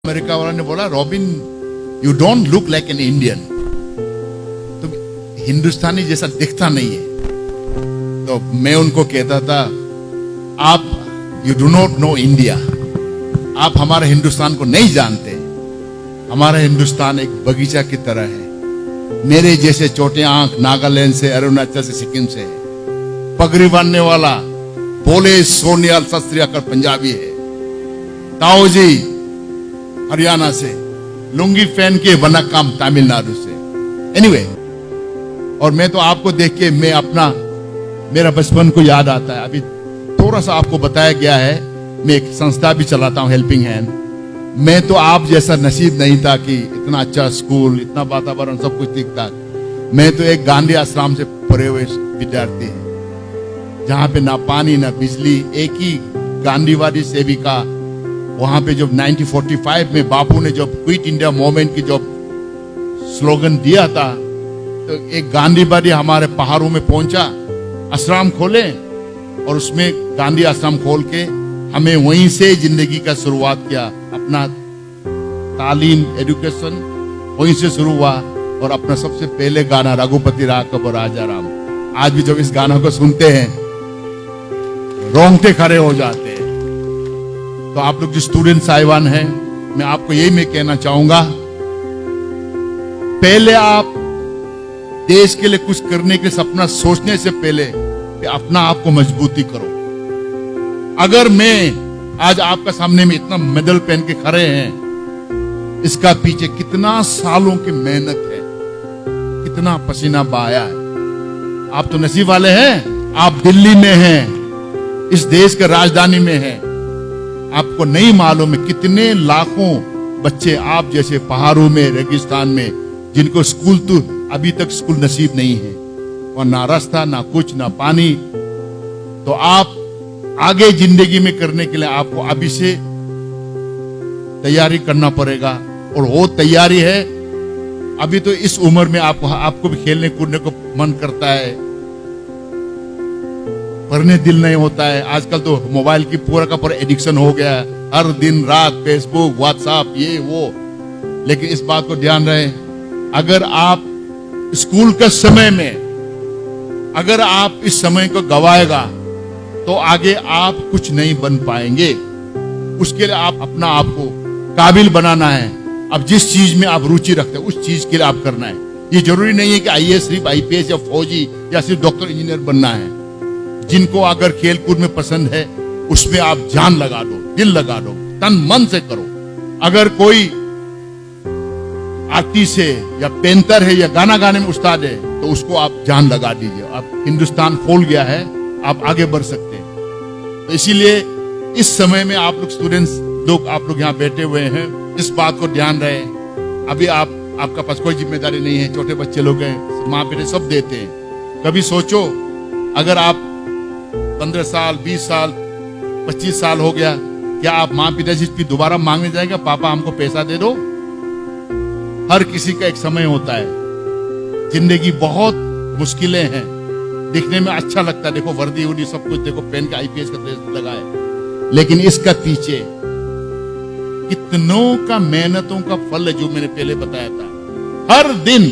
America वाला ने बोला, robin you don't look like an Indian, तुम हिंदुस्तानी जैसा दिखता नहीं है। तो मैं उनको कहता था, आप you do not know India, आप हमारे हिंदुस्तान को नहीं जानते। हमारा हिंदुस्तान एक बगीचा की तरह है। मेरे जैसे छोटे आंख नागालैंड से, अरुणाचल से, सिक्किम से, पगड़ी बांधने वाला बोले सोनियाल सत श्री अकाल पंजाबी है, ताऊ जी हरियाणा से, लुंगी पहन के वनक्कम तमिलनाडु से। एनीवे, और मैं तो आपको देख के मेरा बचपन को याद आता है। अभी थोड़ा सा आपको बताया गया है, मैं एक संस्था भी चलाता हूं, हेल्पिंग हैंड। मैं तो आप जैसा नसीब नहीं था कि इतना अच्छा स्कूल, इतना वातावरण, सब कुछ ठीक था। मैं तो एक गांधी आश्रम से पढ़े हुए विद्यार्थी है, जहां पे ना पानी ना बिजली। एक ही गांधीवादी सेविका, वहां पे जब 1945 में बापू ने जब क्विट इंडिया मूवमेंट की जब स्लोगन दिया था, तो एक गांधीवादी हमारे पहाड़ों में पहुंचा, आश्रम खोले, और उसमें गांधी आश्रम खोल के हमें वहीं से जिंदगी का शुरुआत किया। अपना तालीम, एजुकेशन वहीं से शुरू हुआ। और अपना सबसे पहले गाना रघुपति राघव राजा राम, आज भी जब इस गाना को सुनते हैं रोंगटे खड़े हो जाते हैं। तो आप लोग जो स्टूडेंट साहिबान हैं, मैं आपको यही मैं कहना चाहूंगा, पहले आप देश के लिए कुछ करने के सपना सोचने से पहले अपना आपको मजबूती करो। अगर मैं आज आपका सामने में इतना मेडल पहन के खड़े हैं, इसका पीछे कितना सालों की मेहनत है, कितना पसीना बहाया है। आप तो नसीब वाले हैं, आप दिल्ली में हैं, इस देश के राजधानी में हैं। आपको नहीं मालूम है कितने लाखों बच्चे आप जैसे पहाड़ों में, रेगिस्तान में, जिनको स्कूल तो अभी तक स्कूल नसीब नहीं है, और ना रास्ता, ना कुछ, ना पानी। तो आप आगे जिंदगी में करने के लिए आपको अभी से तैयारी करना पड़ेगा। और वो तैयारी है, अभी तो इस उम्र में आपको भी खेलने कूदने को मन करता है, पढ़ने दिल नहीं होता है। आजकल तो मोबाइल की पूरा का पूरा एडिक्शन हो गया है, हर दिन रात फेसबुक, व्हाट्सएप, ये वो। लेकिन इस बात को ध्यान रहे, अगर आप स्कूल के समय में, अगर आप इस समय को गवाएगा तो आगे आप कुछ नहीं बन पाएंगे। उसके लिए आप अपना आप को काबिल बनाना है। अब जिस चीज में आप रुचि रखते हैं, उस चीज के लिए आप करना है। ये जरूरी नहीं है कि आईएएस, सिर्फ आईपीएस या फौजी या सिर्फ डॉक्टर इंजीनियर बनना है। जिनको अगर खेल कूद में पसंद है, उसमें आप जान लगा दो, दिल लगा दो, तन मन से करो। अगर कोई आर्टिस्ट है या पेंटर है या गाना गाने में उस्ताद है, तो उसको आप जान लगा दीजिए। अब हिंदुस्तान खोल गया है, आप आगे बढ़ सकते हैं। तो इसीलिए इस समय में आप लोग स्टूडेंट्स लोग, आप लोग यहाँ बैठे हुए हैं, इस बात को ध्यान रहे। अभी आपका पास कोई जिम्मेदारी नहीं है, छोटे बच्चे लोग हैं, माँ बेटे सब देते हैं। कभी सोचो, अगर आप 15 साल, 20 साल, 25 साल हो गया, क्या आप माँ पिता से दोबारा मांगने जाएंगे, पापा हमको पैसा दे दो? हर किसी का एक समय होता है। जिंदगी बहुत मुश्किलें हैं, दिखने में अच्छा लगता है, देखो वर्दी उर्दी सब कुछ, देखो पहन के आईपीएस का ड्रेस लगाए, लेकिन इसका पीछे कितनों का मेहनतों का फल है, जो मैंने पहले बताया था। हर दिन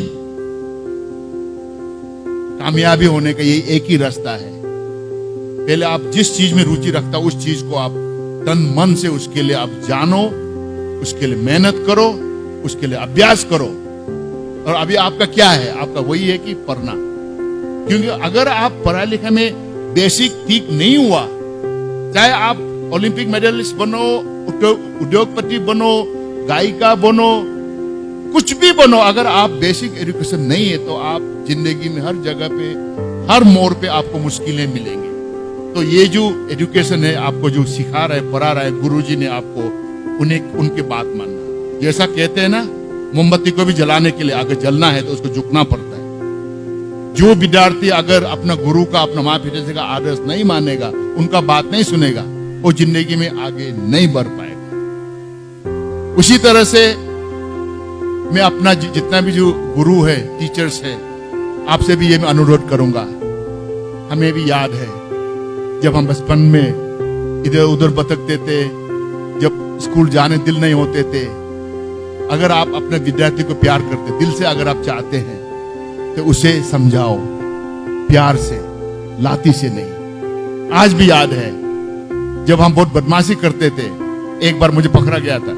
कामयाबी होने का यही एक ही रास्ता है। पहले आप जिस चीज में रुचि रखता, उस चीज को आप तन मन से उसके लिए आप जानो, उसके लिए मेहनत करो, उसके लिए अभ्यास करो। और अभी आपका क्या है? आपका वही है कि पढ़ना। क्योंकि अगर आप पढ़ाई लिखाई में बेसिक ठीक नहीं हुआ, चाहे आप ओलंपिक मेडलिस्ट बनो, उद्योगपति बनो, गायिका बनो, कुछ भी बनो, अगर आप बेसिक एजुकेशन नहीं है, तो आप जिंदगी में हर जगह पे, हर मोड़ पे आपको मुश्किलें मिलेंगी। तो ये जो एजुकेशन है, आपको जो सिखा रहा है, पढ़ा रहा है गुरुजी ने आपको, उनकी बात मानना। जैसा कहते हैं ना, मोमबत्ती को भी जलाने के लिए अगर जलना है तो उसको झुकना पड़ता है। जो विद्यार्थी अगर अपना गुरु का, अपना माँ पिता का आदर्श नहीं मानेगा, उनका बात नहीं सुनेगा, वो जिंदगी में आगे नहीं बढ़ पाएगा। उसी तरह से मैं अपना जितना भी जो गुरु है, टीचर्स है, आपसे भी ये मैं अनुरोध करूंगा। हमें भी याद है जब हम बचपन में इधर उधर भटकते थे, जब स्कूल जाने दिल नहीं होते थे, अगर आप अपने विद्यार्थी को प्यार करते, दिल से अगर आप चाहते हैं, तो उसे समझाओ प्यार से, लाठी से नहीं। आज भी याद है जब हम बहुत बदमाशी करते थे, एक बार मुझे पकड़ा गया था,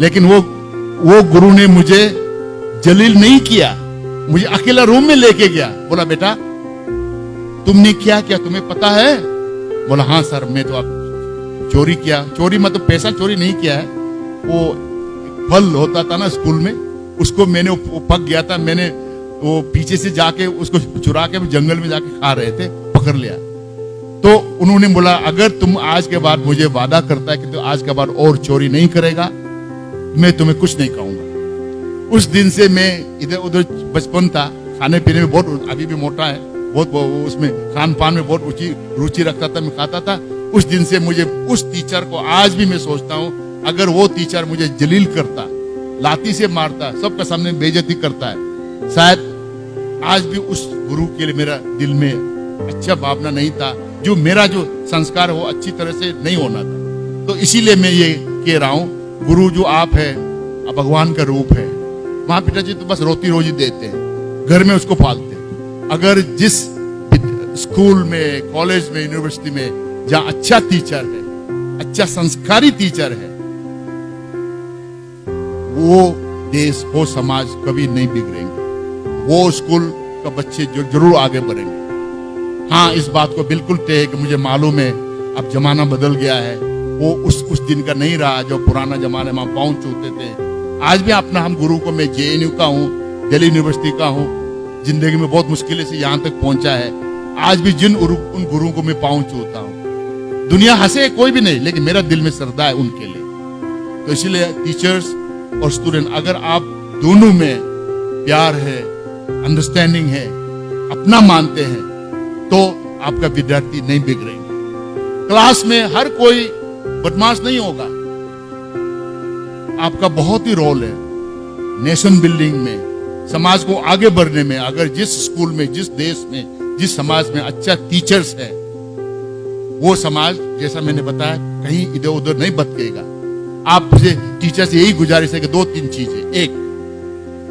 लेकिन वो गुरु ने मुझे जलील नहीं किया, मुझे अकेला रूम में लेके गया, बोला बेटा तुमने क्या किया, तुम्हें पता है? बोला हाँ सर, मैं तो आप चोरी किया। चोरी मतलब पैसा चोरी नहीं किया है, वो फल होता था ना स्कूल में, उसको मैंने, वो पक गया था, मैंने वो पीछे से जाके उसको चुरा के जंगल में जाके खा रहे थे, पकड़ लिया। तो उन्होंने बोला अगर तुम आज के बाद मुझे वादा करता है कि तो आज के बाद और चोरी नहीं करेगा, मैं तुम्हें कुछ नहीं कहूंगा। उस दिन से मैं इधर उधर, बचपन था, खाने पीने में बहुत, अभी भी मोटा है, बहुत उसमें खान पान में बहुत रुचि रखता था, मैं खाता था। उस दिन से मुझे उस टीचर को आज भी मैं सोचता हूँ, अगर वो टीचर मुझे जलील करता, लाठी से मारता, सबके सामने बेइज्जती करता है, शायद आज भी उस गुरु के लिए मेरा दिल में अच्छा भावना नहीं था, जो मेरा जो संस्कार हो अच्छी तरह से नहीं होना था। तो इसीलिए मैं ये कह रहा हूँ, गुरु जो आप है, आप भगवान का रूप है। माँ पिताजी तो बस रोटी रोजी देते हैं, घर में उसको पालते हैं। अगर जिस स्कूल में, कॉलेज में, यूनिवर्सिटी में जहाँ अच्छा टीचर है, अच्छा संस्कारी टीचर है, वो देश, वो समाज कभी नहीं बिगड़ेंगे, वो स्कूल का बच्चे जो जरूर आगे बढ़ेंगे। हाँ, इस बात को बिल्कुल तय है कि मुझे मालूम है अब जमाना बदल गया है, वो उस दिन का नहीं रहा जो पुराना जमाने में हम पाँव छूते थे। आज भी अपना हम गुरु को, मैं JNU का हूँ, दिल्ली यूनिवर्सिटी का हूँ, जिंदगी में बहुत मुश्किल से यहाँ तक पहुंचा है। आज भी उन गुरुओं को मैं पाँव छूता हूँ। दुनिया हंसे कोई भी नहीं, लेकिन मेरा दिल में श्रद्धा है उनके लिए। तो इसलिए टीचर्स और स्टूडेंट, अगर आप दोनों में प्यार है, अंडरस्टैंडिंग है, अपना मानते हैं, तो आपका विद्यार्थी नहीं बिगड़ेंगे। क्लास में हर कोई बदमाश नहीं होगा। आपका बहुत ही रोल है नेशन बिल्डिंग में, समाज को आगे बढ़ने में। अगर जिस स्कूल में, जिस देश में, जिस समाज में अच्छा टीचर्स है, वो समाज, जैसा मैंने बताया, कहीं इधर उधर नहीं भटकेगा। आपसे टीचर से यही गुजारिश है कि 2-3 चीजें। एक,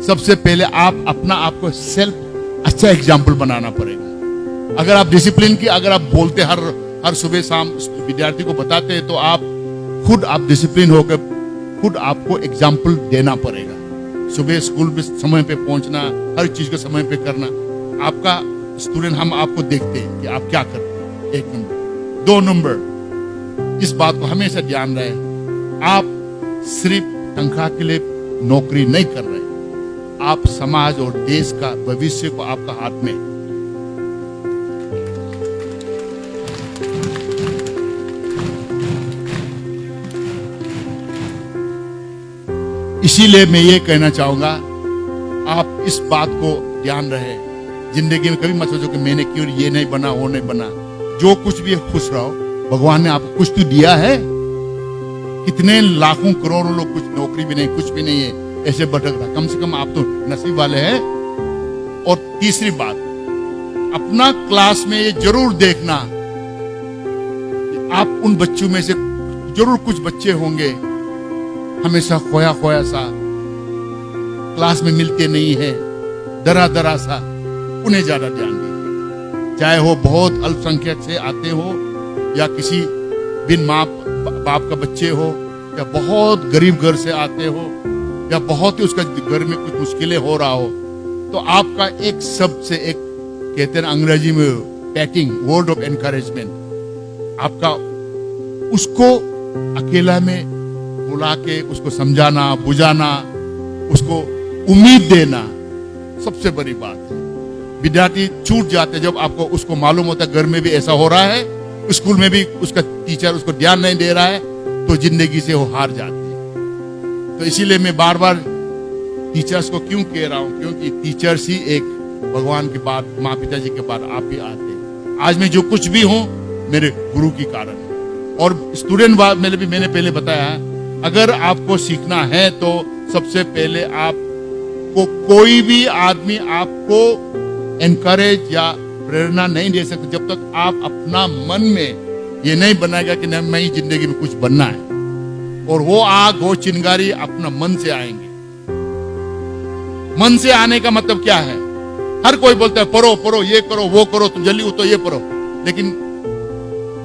सबसे पहले आप अपना आपको सेल्फ अच्छा एग्जाम्पल बनाना पड़ेगा। अगर आप डिसिप्लिन की, अगर आप बोलते हर सुबह शाम विद्यार्थी को बताते हैं, तो आप डिसिप्लिन होकर खुद आपको एग्जाम्पल देना पड़ेगा। सुबह स्कूल में समय पे पहुंचना, हर चीज को समय पे करना। आपका स्टूडेंट, हम आपको देखते हैं कि आप क्या करते हैं। 1 नंबर। 2 नंबर, इस बात को हमेशा ध्यान रहे, आप सिर्फ तनख्वाह के लिए नौकरी नहीं कर रहे, आप समाज और देश का भविष्य को आपका हाथ में। इसीलिए मैं ये कहना चाहूंगा, आप इस बात को ध्यान रहे, जिंदगी में कभी मत सोचो कि मैंने क्यों ये नहीं बना, वो नहीं बना। जो कुछ भी है खुश रहो, भगवान ने आपको कुछ तो दिया है। कितने लाखों करोड़ों लोग कुछ नौकरी भी नहीं, कुछ भी नहीं है, ऐसे भटक रहा। कम से कम आप तो नसीब वाले हैं। और तीसरी बात, अपना क्लास में ये जरूर देखना, आप उन बच्चों में से जरूर कुछ बच्चे होंगे हमेशा खोया खोया सा, क्लास में मिलते नहीं है, दरा दरा सा। उन्हें ज्यादा ध्यान दीजिए, चाहे वो बहुत अल्पसंख्यक से आते हो, या किसी बिन माँ बाप का बच्चे हो, या बहुत गरीब घर से आते हो, या बहुत ही उसका घर में कुछ मुश्किलें हो रहा हो, तो आपका एक शब्द से, एक कहते हैं अंग्रेजी में पैटिंग, वर्ड ऑफ एनकरेजमेंट, आपका उसको अकेला में बुला के उसको समझाना, बुझाना, उसको उम्मीद देना, सबसे बड़ी बात है। विद्यार्थी छूट जाते जब आपको उसको मालूम होता है घर में भी ऐसा हो रहा है, स्कूल में भी उसका टीचर उसको ध्यान नहीं दे रहा है, तो जिंदगी से वो हार जाते हैं। तो इसीलिए मैं बार बार टीचर्स को क्यों कह रहा हूं, क्योंकि टीचर्स ही एक भगवान के बाद, माँ पिताजी के बाद आप ही आते हैं। आज मैं जो कुछ भी हूं, मेरे गुरु की कारण है। और स्टूडेंट मैंने पहले बताया, अगर आपको सीखना है तो सबसे पहले आपको कोई भी आदमी आपको एनकरेज या प्रेरणा नहीं दे सकता जब तक आप अपना मन में ये नहीं बनाएगा कि नहीं, मैं ही जिंदगी में कुछ बनना है। और वो आग वो चिंगारी अपना मन से आएंगे। मन से आने का मतलब क्या है? हर कोई बोलता है पढ़ो पढ़ो, ये करो वो करो, तुम जल्दी उठो ये पढ़ो, लेकिन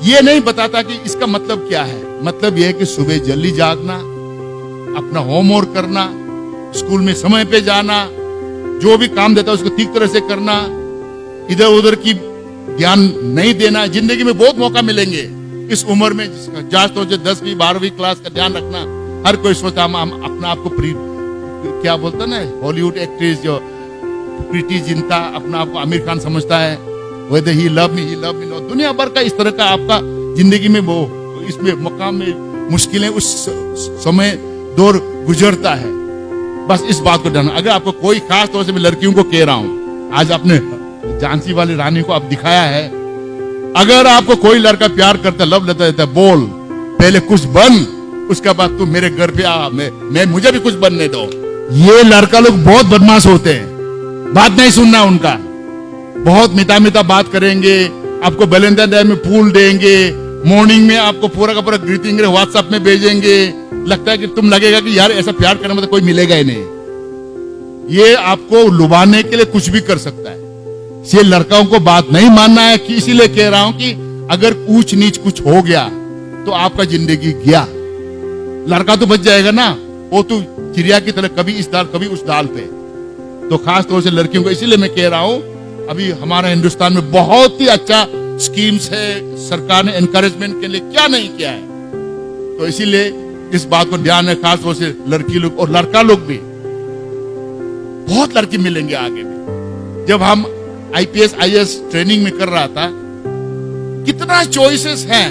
ये नहीं बताता कि इसका मतलब क्या है। मतलब यह है कि सुबह जल्दी जागना, अपना होमवर्क करना, स्कूल में समय पे जाना, जो भी काम देता है उसको ठीक तरह से करना, इधर उधर की ध्यान नहीं देना। जिंदगी में बहुत मौका मिलेंगे इस उम्र में, जिसका तो 10वीं 12वीं क्लास का ध्यान रखना। हर कोई सोचता हम अपना आपको क्या बोलता ना, हॉलीवुड एक्ट्रेस जो प्रीति जिंटा अपना आपको आमिर खान समझता है, whether he love me no, दुनिया भर का इस तरह का आपका जिंदगी में वो इसमें मकाम में मुश्किलें उस समय दौर गुजरता है। बस इस बात को डरना। अगर आपको कोई खास तौर से मैं लड़कियों को कह रहा हूं, आज आपने झांसी वाली रानी को आप दिखाया है, अगर आपको कोई लड़का प्यार करता लव लेता देता, बोल पहले कुछ बन, उसके बाद तू मेरे घर पे आ, मैं मुझे भी कुछ बनने दो। ये लड़का लोग बहुत बदमाश होते हैं, बात नहीं सुनना उनका, बहुत मीठा मीठा बात करेंगे, आपको वैलेंटाइन डे में फूल देंगे, मॉर्निंग में आपको पूरा का पूरा ग्रीटिंग व्हाट्सएप में भेजेंगे। लगता है कि तुम लगेगा कि यार ऐसा प्यार करने में तो कोई मिलेगा ही नहीं। ये आपको लुभाने के लिए कुछ भी कर सकता है। ये लड़काओं को बात नहीं मानना है कि इसीलिए कह रहा हूं कि अगर ऊंच नीच कुछ हो गया तो आपका जिंदगी गया। लड़का तो बच जाएगा ना, वो तो चिड़िया की तरह कभी इस दाल कभी उस दाल पे। तो खास तौर से लड़कियों को इसीलिए मैं कह रहा हूं, अभी हमारा हिंदुस्तान में बहुत ही अच्छा स्कीम्स है, सरकार ने एनकरेजमेंट के लिए क्या नहीं किया है। तो इसीलिए इस बात को ध्यान है, खास तौर से लड़की लोग और लड़का लोग भी। बहुत लड़की मिलेंगे आगे भी। जब हम आईपीएस आईएएस ट्रेनिंग में कर रहा था, कितना चॉइसेस हैं,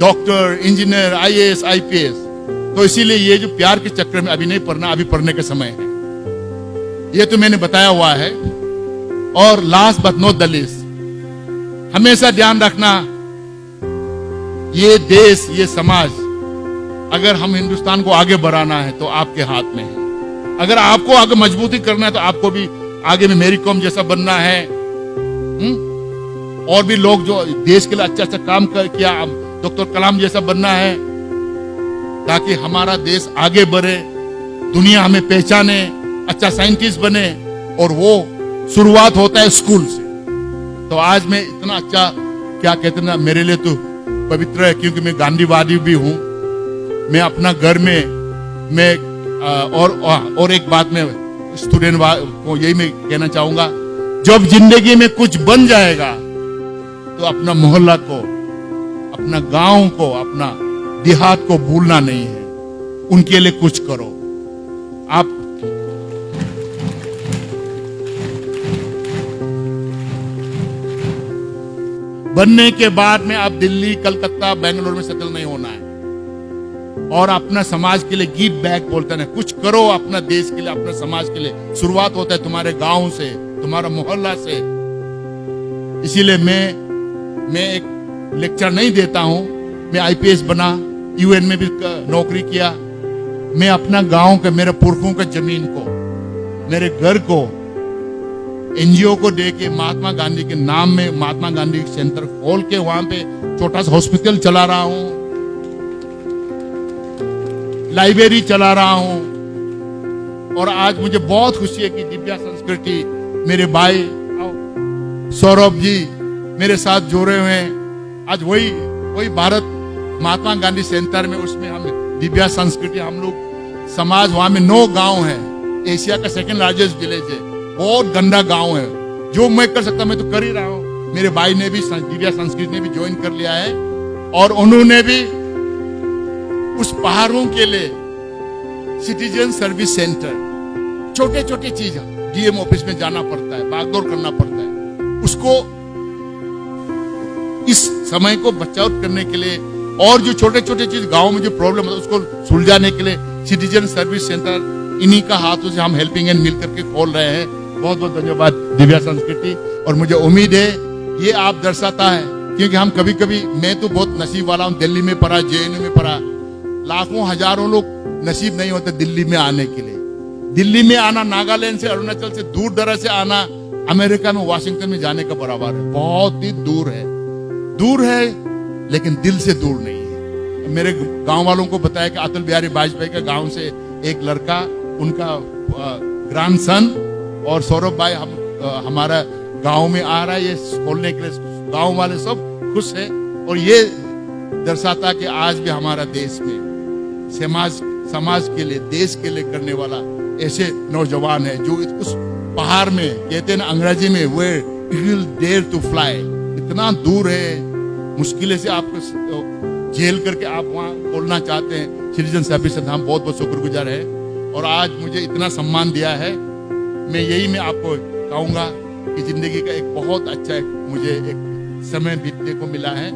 डॉक्टर, इंजीनियर, आईएएस, आईपीएस। तो इसीलिए ये जो प्यार के चक्कर में अभी नहीं पढ़ना, अभी पढ़ने का समय है, ये तो मैंने बताया हुआ है। और last but not the least, हमेशा ध्यान रखना, ये देश, ये समाज, अगर हम हिंदुस्तान को आगे बढ़ाना है तो आपके हाथ में है। अगर आपको आगे मजबूती करना है तो आपको भी आगे में मेरी कॉम जैसा बनना है। और भी लोग जो देश के लिए अच्छा अच्छा काम किया, डॉक्टर कलाम जैसा बनना है, ताकि हमारा देश आगे बढ़े, दुनिया हमें पहचाने, अच्छा साइंटिस्ट बने। और वो शुरुआत होता है स्कूल से। तो आज मैं इतना अच्छा, क्या कहते हैं ना, मेरे लिए तो पवित्र है, क्योंकि मैं गांधीवादी भी हूं। मैं अपना घर में मैं और एक बात में स्टूडेंट को यही मैं कहना चाहूंगा, जब जिंदगी में कुछ बन जाएगा तो अपना मोहल्ला को, अपना गांव को, अपना देहात को भूलना नहीं है, उनके लिए कुछ करो। आप बनने के बाद में आप दिल्ली, कलकत्ता, बेंगलोर में सेटल नहीं होना है। और अपना समाज के लिए गिव बैक बोलते हैं, कुछ करो अपना देश के लिए, अपने समाज के लिए। शुरुआत होता है तुम्हारे गांव से, तुम्हारा मोहल्ला से। इसीलिए मैं एक लेक्चर नहीं देता हूं। मैं आईपीएस बना, यूएन में भी नौकरी किया। मैं अपना गांव के, मेरे पुरखों के जमीन को, मेरे घर को एनजीओ को दे के, महात्मा गांधी के नाम में महात्मा गांधी सेंटर खोल के वहां पे छोटा सा हॉस्पिटल चला रहा हूं, लाइब्रेरी चला रहा हूं। और आज मुझे बहुत खुशी है कि दिव्या संस्कृति, मेरे भाई सौरभ जी मेरे साथ जुड़े हुए हैं। आज वही भारत महात्मा गांधी सेंटर में, उसमें हम दिव्या संस्कृति, हम लोग समाज, वहां में 9 गांव है, एशिया का 2nd लार्जेस्ट विलेज है। बहुत गंदा गांव है। जो मैं कर सकता मैं तो कर ही रहा हूं। मेरे भाई ने भी, दिव्या संस्कृति ने भी ज्वाइन कर लिया है, और उन्होंने भी उस पहाड़ों के लिए सिटीजन सर्विस सेंटर, छोटे छोटे चीज, डीएम ऑफिस में जाना पड़ता है, भागदौड़ करना पड़ता है, उसको इस समय को बचाव करने के लिए, और जो छोटे छोटे चीज गांव में जो प्रॉब्लम है उसको सुलझाने के लिए सिटीजन सर्विस सेंटर, इन्हीं का हाथों से हम हेल्पिंग हैंड मिल करके खोल रहे हैं। बहुत बहुत धन्यवाद दिव्या संस्कृति। और मुझे उम्मीद है ये आप दर्शाता है, क्योंकि हम कभी कभी, मैं तो बहुत नसीब वाला हूँ, दिल्ली में पढ़ा, जेएनयू में पढ़ा, लाखों हजारों लोग नसीब नहीं होते दिल्ली में आने के लिए। दिल्ली में आना, नागालैंड से, अरुणाचल से, दूर दराज से आना, अमेरिका में, वाशिंगटन में जाने का बराबर है। बहुत ही दूर है, लेकिन दिल से दूर नहीं है। मेरे गांव वालों को बताया कि अटल बिहारी वाजपेयी का गांव से एक लड़का, उनका ग्रैंडसन और सौरभ भाई हमारा गांव में आ रहा है ये खोलने के लिए। गांव वाले सब खुश है और ये दर्शाता कि आज भी हमारा देश में समाज के लिए, देश के लिए करने वाला ऐसे नौजवान है जो उस पहाड़ में, कहते हैं ना अंग्रेजी में, where you will dare to fly, इतना दूर है, मुश्किल से आपको झेल करके आप वहाँ बोलना चाहते हैं। सिटीजन सर्विस हम बहुत बहुत शुक्रगुजार है और आज मुझे इतना सम्मान दिया है। मैं आपको कहूँगा कि जिंदगी का एक बहुत अच्छा मुझे एक समय बीतने को मिला है।